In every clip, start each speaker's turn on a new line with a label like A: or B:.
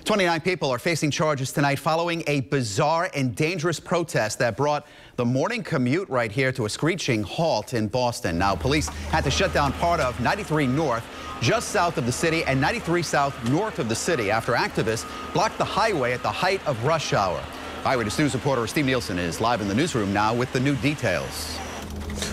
A: 29 people are facing charges tonight following a bizarre and dangerous protest that brought the morning commute right here to a screeching halt in Boston. Now, police had to shut down part of 93 North, just south of the city, and 93 South north of the city after activists blocked the highway at the height of rush hour. Eyewitness News reporter Steve Nielsen is live in the newsroom now with the new details.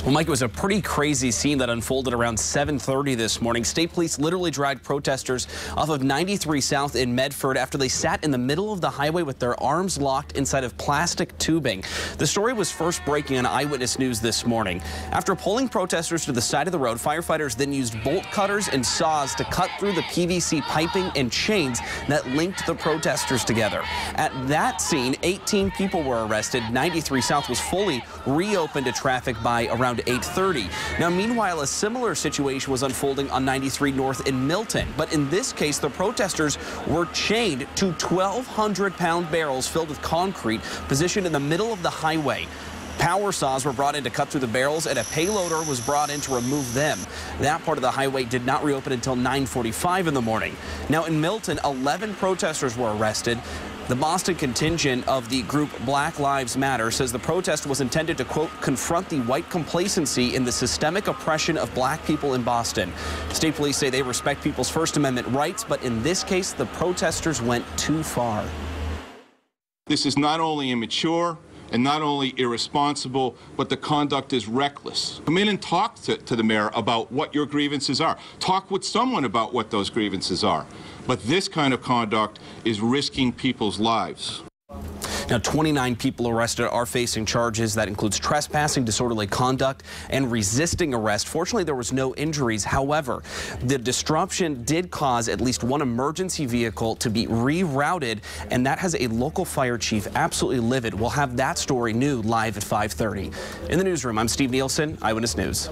B: Well, Mike, it was a pretty crazy scene that unfolded around 7:30 this morning. State police literally dragged protesters off of 93 South in Medford after they sat in the middle of the highway with their arms locked inside of plastic tubing. The story was first breaking on Eyewitness News this morning. After pulling protesters to the side of the road, firefighters then used bolt cutters and saws to cut through the PVC piping and chains that linked the protesters together. At that scene, 18 people were arrested. 93 South was fully reopened to traffic by around 8:30. Now, meanwhile, a similar situation was unfolding on 93 North in Milton. But in this case, the protesters were chained to 1,200-pound barrels filled with concrete positioned in the middle of the highway. Power saws were brought in to cut through the barrels, and a payloader was brought in to remove them. That part of the highway did not reopen until 9:45 in the morning. Now, in Milton, 11 protesters were arrested. The Boston contingent of the group Black Lives Matter says the protest was intended to, quote, confront the white complacency in the systemic oppression of black people in Boston. State police say they respect people's First Amendment rights, but in this case, the protesters went too far.
C: This is not only immature and not only irresponsible, but the conduct is reckless. Come in and talk to the mayor about what your grievances are. Talk with someone about what those grievances are. But this kind of conduct is risking people's lives.
B: Now, 29 people arrested are facing charges. That includes trespassing, disorderly conduct, and resisting arrest. Fortunately, there was no injuries. However, the disruption did cause at least one emergency vehicle to be rerouted, and that has a local fire chief absolutely livid. We'll have that story new live at 5:30. In the newsroom, I'm Steve Nielsen, Eyewitness News.